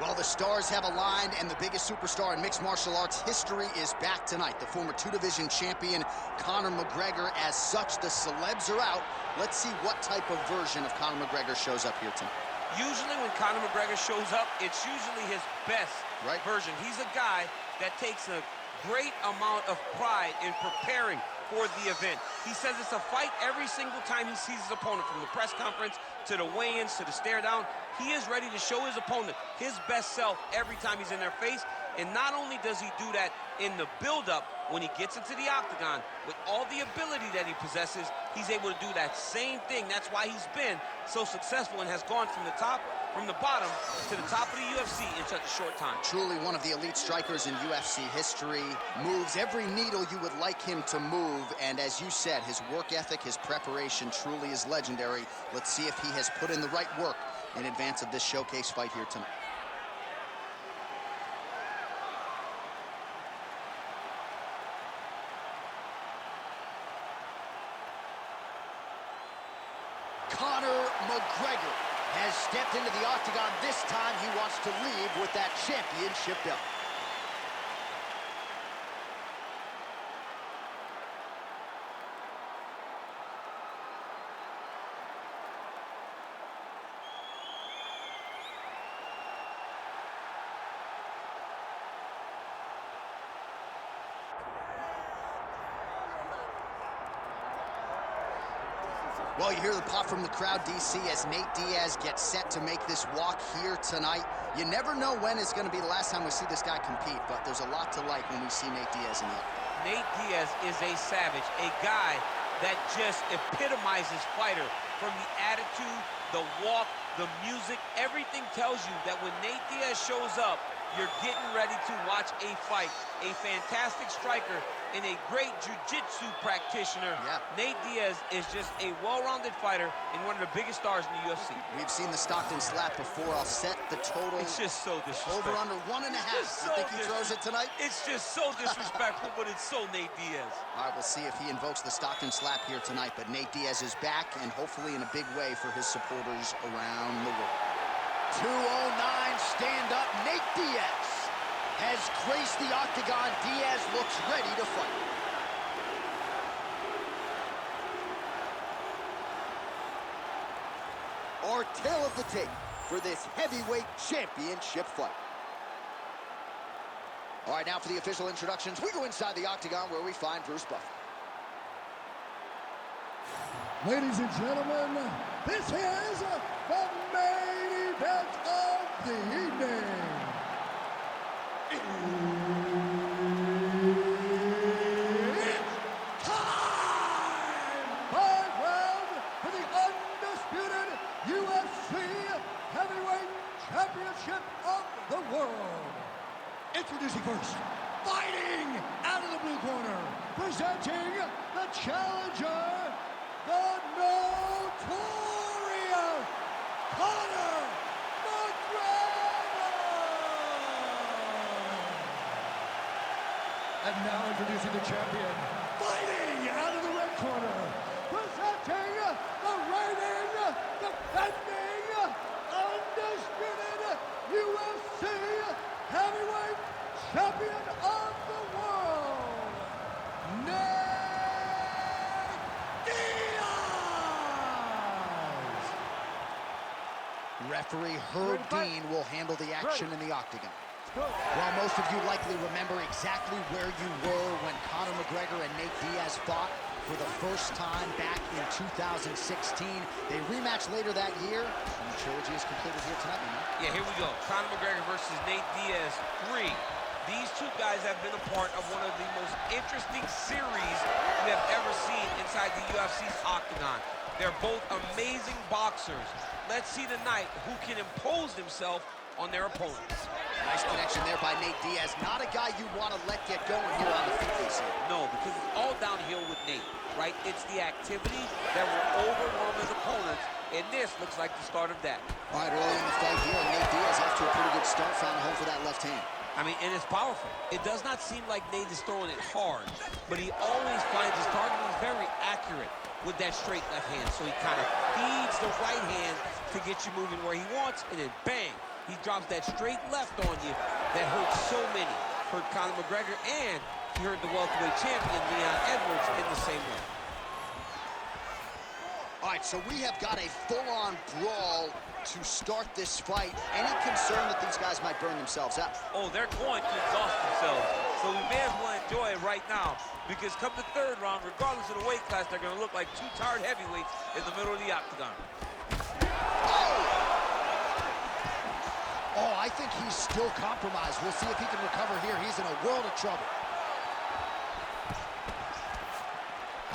Well, the stars have aligned, and the biggest superstar in mixed martial arts history is back tonight. The former two-division champion, Conor McGregor. As such, the celebs are out. Let's see what type of version of Conor McGregor shows up here tonight. Usually when Conor McGregor shows up, it's usually his best version. He's a guy that takes a great amount of pride in preparing for the event. He says it's a fight every single time he sees his opponent, from the press conference to the weigh-ins to the stare down. He is ready to show his opponent his best self every time he's in their face. And not only does he do that in the build-up, when he gets into the octagon, with all the ability that he possesses, he's able to do that same thing. That's why he's been so successful and has gone from the bottom to the top of the UFC in such a short time. Truly one of the elite strikers in UFC history. Moves every needle you would like him to move. And as you said, his work ethic, his preparation truly is legendary. Let's see if he has put in the right work in advance of this showcase fight here tonight. Conor McGregor has stepped into the octagon. This time he wants to leave with that championship belt. Well, you hear the pop from the crowd, DC, as Nate Diaz gets set to make this walk here tonight. You never know when is going to be the last time we see this guy compete, but there's a lot to like when we see Nate Diaz in the octagon. Nate Diaz is a savage, a guy that just epitomizes fighter. From the attitude, the walk, the music, everything tells you that when Nate Diaz shows up, you're getting ready to watch a fight. A fantastic striker and a great jiu-jitsu practitioner. Nate Diaz is just a well-rounded fighter and one of the biggest stars in the UFC. We've seen the Stockton slap before. I'll set the total. It's just so disrespectful. Over under 1.5. You think he throws it tonight? It's just so disrespectful, but it's so Nate Diaz. All right, we'll see if he invokes the Stockton slap here tonight. But Nate Diaz is back, and hopefully in a big way for his supporters around the world. 209 stand-up. Nate Diaz has graced the octagon. Diaz looks ready to fight. Our tale of the tape for this heavyweight championship fight. All right, now for the official introductions. We go inside the octagon where we find Bruce Buffer. Ladies and gentlemen, this is the main event of the evening. It's time! 5 rounds for the undisputed UFC Heavyweight Championship of the world. Introducing first, fighting out of the blue corner, presenting the challenger, the notorious Conor McGregor! And now introducing the champion, fighting out of the red corner, presenting the reigning, defending, undisputed UFC Heavyweight Champion of the world, Nate Diaz! Referee Herb Dean will handle the action in the octagon. Well, most of you likely remember exactly where you were when Conor McGregor and Nate Diaz fought for the first time back in 2016. They rematched later that year, and the trilogy is completed here tonight, you know? Yeah, here we go. Conor McGregor versus Nate Diaz 3. These two guys have been a part of one of the most interesting series we have ever seen inside the UFC's octagon. They're both amazing boxers. Let's see tonight who can impose himself on their opponents. Nice connection there by Nate Diaz. Not a guy you want to let get going here on the feet, DC. No, because it's all downhill with Nate, right? It's the activity that will overwhelm his opponents, and this looks like the start of that. All right, early in the fight here, Nate Diaz off to a pretty good start, found a home for that left hand. I mean, and it's powerful. It does not seem like Nate is throwing it hard, but he always finds his target is very accurate with that straight left hand. So he kind of feeds the right hand to get you moving where he wants, and then bang, He drops that straight left on you that hurts so many. Hurt Conor McGregor, and he hurt the welterweight champion, Leon Edwards, in the same way. All right, so we have got a full-on brawl to start this fight. Any concern that these guys might burn themselves out? Oh, they're going to exhaust themselves. So we may as well enjoy it right now, because come the third round, regardless of the weight class, they're going to look like two tired heavyweights in the middle of the octagon. Oh, I think he's still compromised. We'll see if he can recover here. He's in a world of trouble.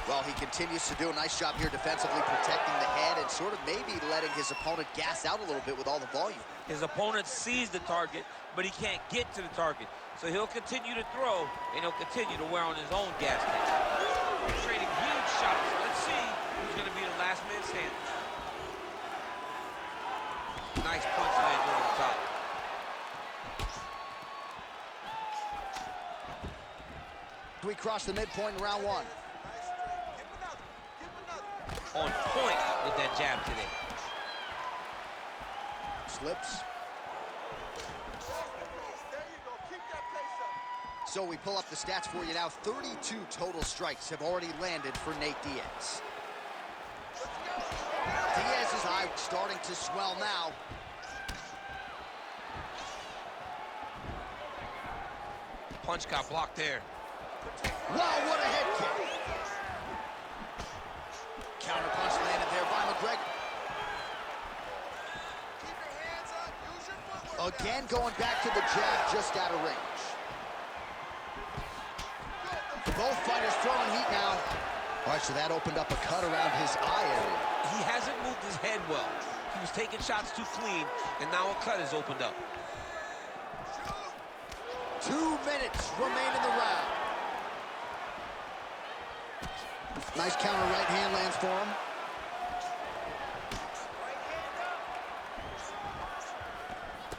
Well, he continues to do a nice job here defensively, protecting the head and sort of maybe letting his opponent gas out a little bit with all the volume. His opponent sees the target, but he can't get to the target. So he'll continue to throw, and he'll continue to wear on his own gas tank. He's trading huge shots. Let's see who's going to be the last man standing. Nice punch landed on the top. We cross the midpoint in round one. On point with that jab today. Slips. So we pull up the stats for you now. 32 total strikes have already landed for Nate Diaz. Diaz's eye starting to swell now. Punch got blocked there. Wow, what a head kick. Counter punch landed there by McGregor. Keep your hands up, use your footwork. Again, going back to the jab just out of range. Both fighters throwing heat now. All right, so that opened up a cut around his eye area. He hasn't moved his head well. He was taking shots too clean, and now a cut has opened up. 2 minutes remain in the round. Nice counter right hand lands for him.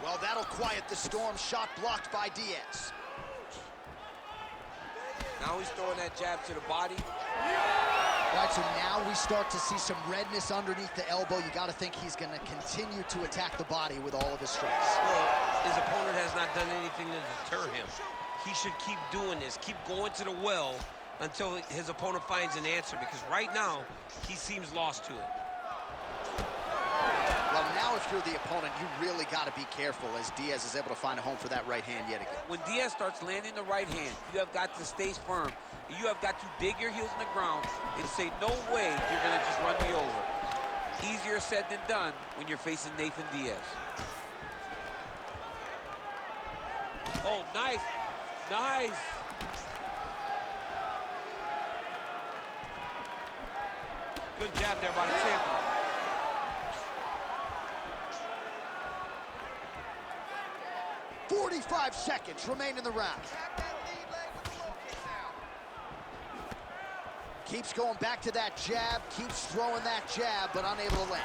Well, that'll quiet the storm. Shot blocked by Diaz. Now he's throwing that jab to the body. All right, so now we start to see some redness underneath the elbow. You got to think he's going to continue to attack the body with all of his strikes. Well, his opponent has not done anything to deter him. He should keep doing this, keep going to the well until his opponent finds an answer, because right now, he seems lost to it. Well, now if you're the opponent, you really got to be careful as Diaz is able to find a home for that right hand yet again. When Diaz starts landing the right hand, you have got to stay firm. You have got to dig your heels in the ground and say, no way you're going to just run me over. Easier said than done when you're facing Nathan Diaz. Oh, nice. Nice. Good jab there by the champion. .45 seconds remain in the round. Keeps going back to that jab, keeps throwing that jab, but unable to land.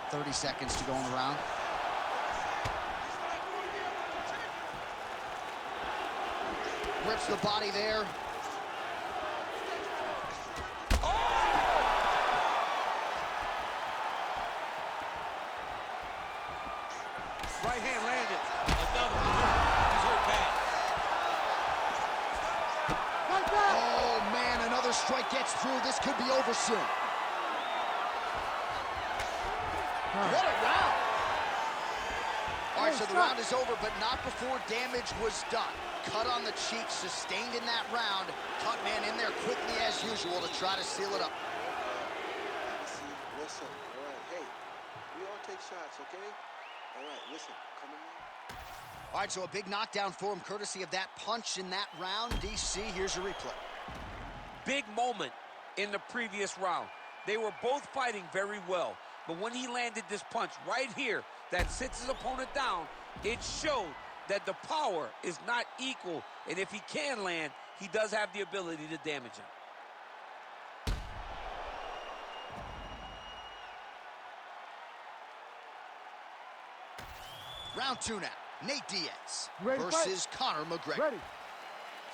30 seconds to go in the round. Rips the body there. Right hand landed. Another. He's hurt bad. Oh, man, another strike gets through. This could be over soon. What a round. All right, so the round is over, but not before damage was done. Cut on the cheek, sustained in that round. Cut man in there quickly as usual to try to seal it up. Listen, all right, hey, we all take shots, okay? All right, listen, come on. All right, so a big knockdown for him, courtesy of that punch in that round. DC, here's your replay. Big moment in the previous round. They were both fighting very well, but when he landed this punch right here that sits his opponent down, it showed that the power is not equal, and if he can land, he does have the ability to damage him. Round two now. Nate Diaz Ready, versus Conor McGregor. Ready.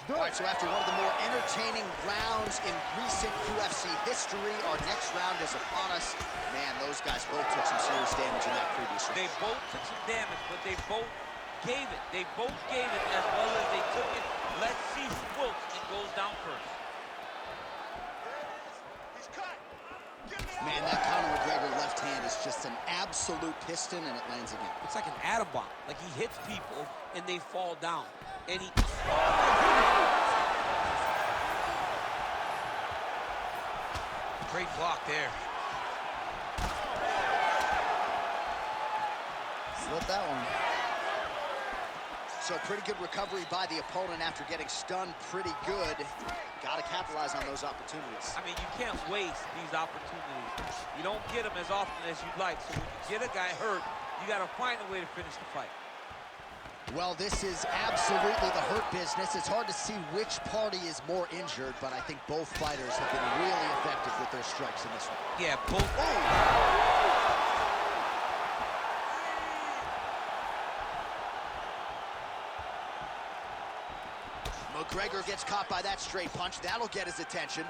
All right, so after one of the more entertaining rounds in recent UFC history, our next round is upon us. Man, those guys both took some serious damage in that previous round. They both took some damage, but they both gave it. They both gave it as well as they took it. Let's see who wilts and goes down first. He's cut. Man, that Conor McGregor left hand is just an absolute piston, and it lands again. It's like an atom bomb. Like he hits people and they fall down. And he... Great block there. Slip that one. So pretty good recovery by the opponent after getting stunned pretty good. Got to capitalize on those opportunities. I mean, you can't waste these opportunities. You don't get them as often as you'd like. So when you get a guy hurt, you got to find a way to finish the fight. Well, this is absolutely the hurt business. It's hard to see which party is more injured, but I think both fighters have been really effective with their strikes in this one. Yeah, both. McGregor gets caught by that straight punch. That'll get his attention.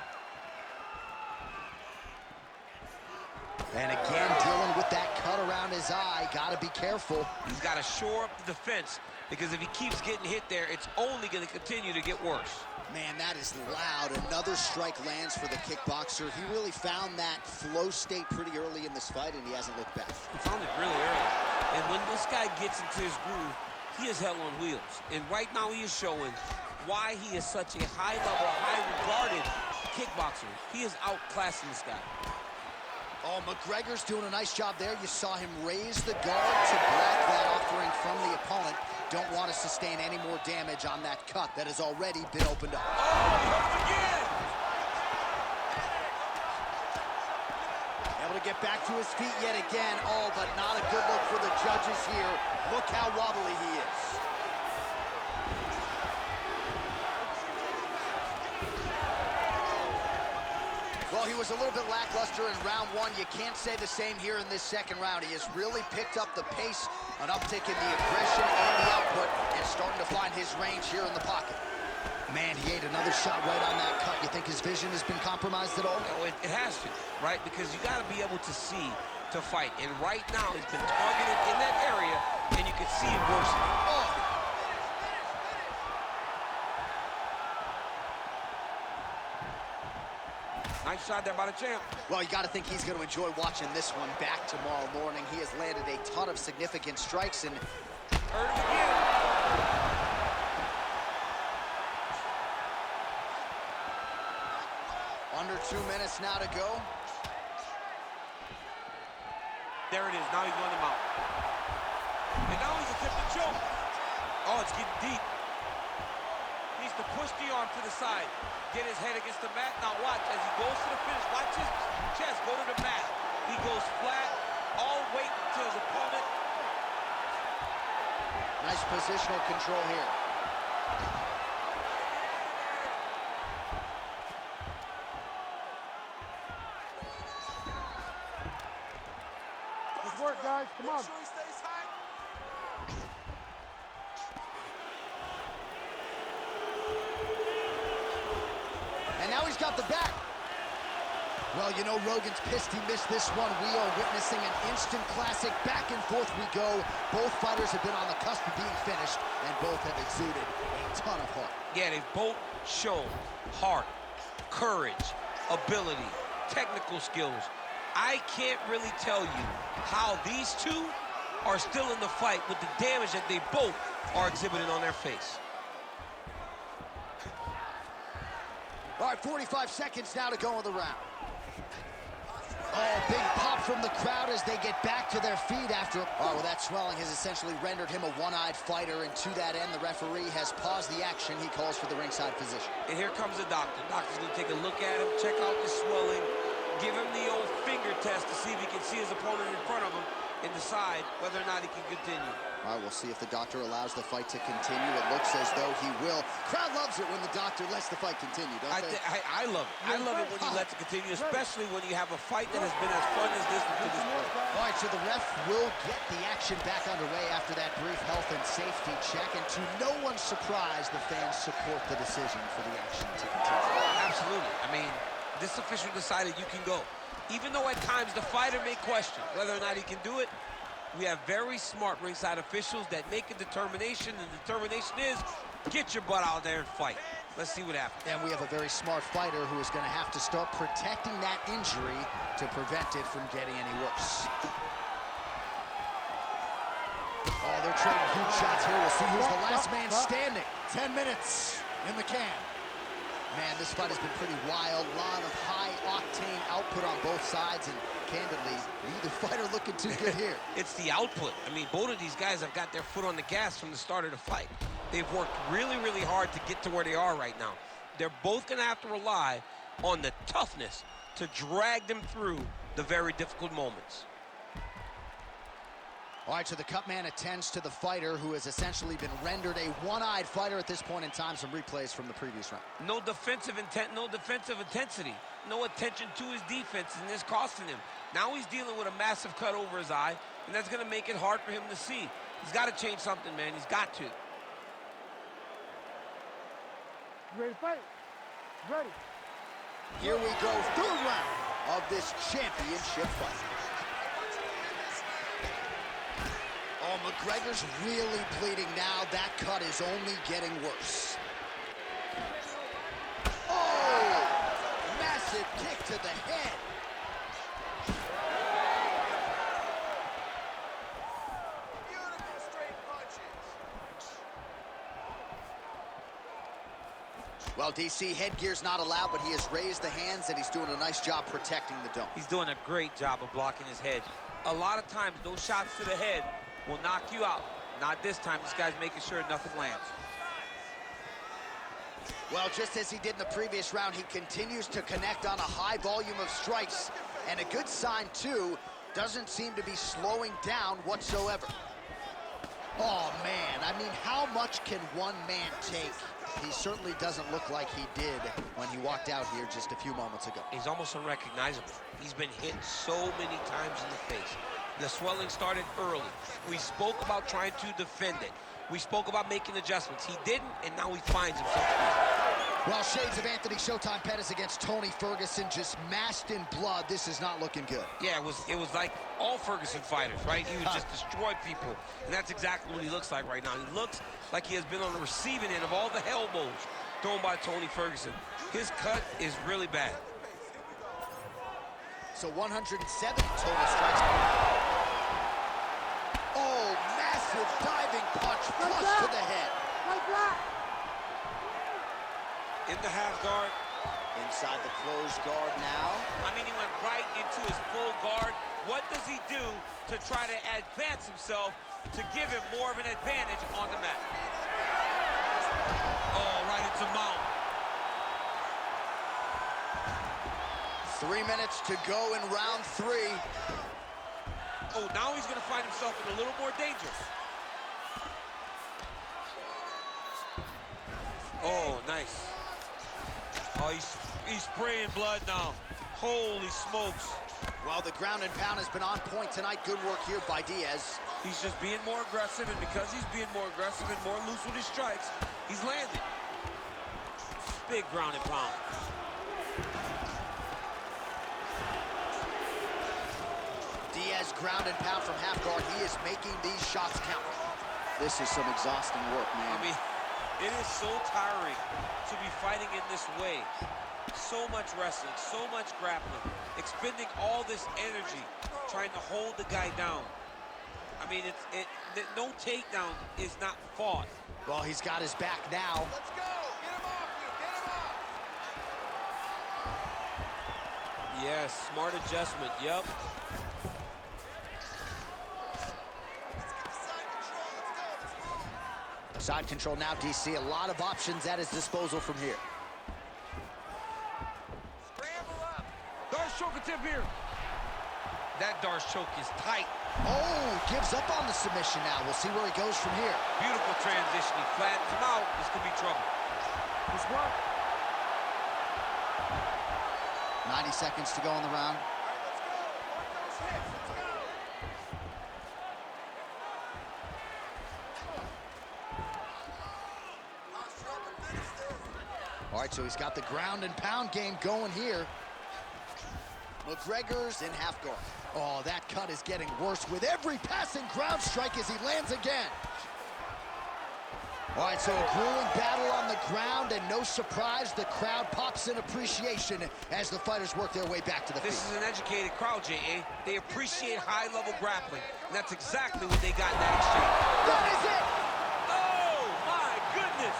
And again, dealing with that cut around his eye. Got to be careful. He's got to shore up the defense, because if he keeps getting hit there, it's only going to continue to get worse. Man, that is loud. Another strike lands for the kickboxer. He really found that flow state pretty early in this fight, and he hasn't looked back. He found it really early. And when this guy gets into his groove, he is hell on wheels. And right now he is showing why he is such a high-level, high-regarded kickboxer. He is outclassing this guy. Oh, McGregor's doing a nice job there. You saw him raise the guard to block that offering from the opponent. Don't want to sustain any more damage on that cut that has already been opened up. Oh, again! Able to get back to his feet yet again. Oh, but not a good look for the judges here. Look how wobbly he is. Well, he was a little bit lackluster in round one. You can't say the same here in this second round. He has really picked up the pace, an uptick in the aggression and the output, and starting to find his range here in the pocket. Man, he ate another shot right on that cut. You think his vision has been compromised at all? No, it has to, right? Because you got to be able to see to fight. And right now, he's been targeted in that area, and you can see it worsening. Oh! Nice shot there by the champ. Well, you got to think he's going to enjoy watching this one back tomorrow morning. He has landed a ton of significant strikes and... Hurt him again. Under 2 minutes now to go. There it is. Now he's running him out. And now he's attempting to choke. Oh, it's getting deep. He needs to push the arm to the side. Get his head against the mat. Now watch as he goes to the finish. Watch his chest go to the mat. He goes flat, all weight to his opponent. Nice positional control here. Good work, guys. Come on. Make sure he stays high. And now he's got the back. Well, you know, Rogan's pissed he missed this one. We are witnessing an instant classic. Back and forth we go. Both fighters have been on the cusp of being finished, and both have exuded a ton of heart. Yeah, they both show heart, courage, ability, technical skills. I can't really tell you how these two are still in the fight with the damage that they both are exhibiting on their face. All right, 45 seconds now to go in the round. Oh, big pop from the crowd as they get back to their feet after... Oh, well, that swelling has essentially rendered him a one-eyed fighter, and to that end, the referee has paused the action. He calls for the ringside physician. And here comes the doctor. Doctor's gonna take a look at him, check out the swelling, give him the old finger test to see if he can see his opponent in front of him, and decide whether or not he can continue. All right, we'll see if the doctor allows the fight to continue. It looks as though he will. Crowd loves it when the doctor lets the fight continue, don't they? I love it. I love it when he lets it continue, especially when you have a fight that has been as fun as this one to this point. All right, so the ref will get the action back underway after that brief health and safety check. And to no one's surprise, the fans support the decision for the action to continue. Absolutely. I mean, this official decided you can go. Even though at times the fighter may question whether or not he can do it, we have very smart ringside officials that make a determination, and the determination is get your butt out there and fight. Let's see what happens. And we have a very smart fighter who is going to have to start protecting that injury to prevent it from getting any worse. Oh, they're trading huge shots here. We'll see who's the last man standing. 10 minutes in the can. Man, this fight has been pretty wild. A lot of high-octane output on both sides, and candidly, neither fighter looking too good here. It's the output. I mean, both of these guys have got their foot on the gas from the start of the fight. They've worked really, really hard to get to where they are right now. They're both going to have to rely on the toughness to drag them through the very difficult moments. All right, so the cut man attends to the fighter who has essentially been rendered a one-eyed fighter at this point in time. Some replays from the previous round. No defensive intent, no defensive intensity, no attention to his defense, and it's costing him. Now he's dealing with a massive cut over his eye, and that's going to make it hard for him to see. He's got to change something, man. He's got to. Ready to fight? Ready. Here we go, third round of this championship fight. Oh, McGregor's really bleeding now. That cut is only getting worse. Oh! Massive kick to the head. Beautiful straight punches. Well, DC, headgear's not allowed, but he has raised the hands, and he's doing a nice job protecting the dome. He's doing a great job of blocking his head. A lot of times, those shots to the head will knock you out. Not this time. This guy's making sure nothing lands. Well, just as he did in the previous round, he continues to connect on a high volume of strikes. And a good sign, too, doesn't seem to be slowing down whatsoever. Oh, man. I mean, how much can one man take? He certainly doesn't look like he did when he walked out here just a few moments ago. He's almost unrecognizable. He's been hit so many times in the face. The swelling started early. We spoke about trying to defend it. We spoke about making adjustments. He didn't, and now he finds himself. Well, shades of Anthony Showtime Pettis against Tony Ferguson, just masked in blood. This is not looking good. Yeah, it was like all Ferguson fighters, right? He would just destroy people, and that's exactly what he looks like right now. He looks like he has been on the receiving end of all the elbows thrown by Tony Ferguson. His cut is really bad. So 170 total strikes. Oh, massive diving punch, flush to the head. In the half guard. Inside the closed guard now. I mean, he went right into his full guard. What does he do to try to advance himself to give him more of an advantage on the mat? Oh, right into mount. 3 minutes to go in round 3. Oh, now he's going to find himself in a little more danger. Oh, nice. Oh, he's spraying blood now. Holy smokes. Well, the ground and pound has been on point tonight. Good work here by Diaz. He's just being more aggressive, and because he's being more aggressive and more loose with his strikes, he's landing. Big ground and pound. Diaz ground and pound from half guard. He is making these shots count. This is some exhausting work, man. I mean, it is so tiring to be fighting in this way. So much wrestling, so much grappling, expending all this energy trying to hold the guy down. I mean, no takedown is not fought. Well, he's got his back now. Let's go. Get him off you. Get him off. Yes, smart adjustment. Yep. Side control now, DC. A lot of options at his disposal from here. Scramble up. Guard stroke attempt here. That Darce choke is tight. Oh, gives up on the submission now. We'll see where he goes from here. Beautiful transition. He flattens him out. This could be trouble. This work. 90 seconds to go in the round. All right, let's go. Work those hips. Let's go. Posture up and finish this. All right, so he's got the ground and pound game going here. McGregor's in half guard. Oh, that cut is getting worse with every passing ground strike as he lands again. All right, so a grueling battle on the ground, and no surprise, the crowd pops in appreciation as the fighters work their way back to the field. This is an educated crowd, J.A. They appreciate high-level grappling, and that's exactly what they got in that exchange. That is it! Oh, my goodness!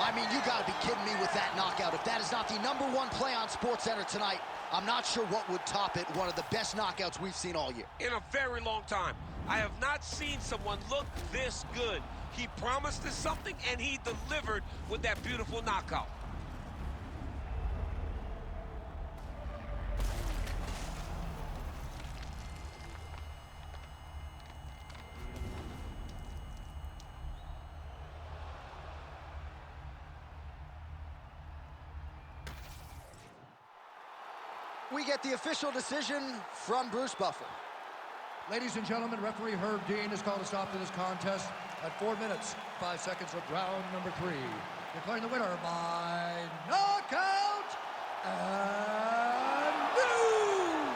I mean, you gotta be kidding me with that knockout. If that is not the #1 play on SportsCenter tonight, I'm not sure what would top it. One of the best knockouts we've seen all year. In a very long time. I have not seen someone look this good. He promised us something, and he delivered with that beautiful knockout. We get the official decision from Bruce Buffer. Ladies and gentlemen, referee Herb Dean has called a stop to this contest at 4 minutes, 5 seconds of round number 3. Declaring the winner by knockout and new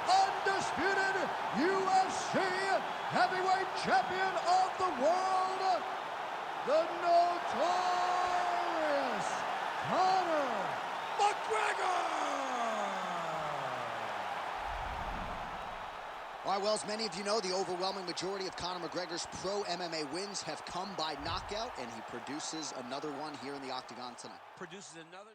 undisputed UFC heavyweight champion of the world, the notorious Conor McGregor! All right, well, as many of you know, the overwhelming majority of Conor McGregor's pro MMA wins have come by knockout, and he produces another one here in the octagon tonight. Produces another...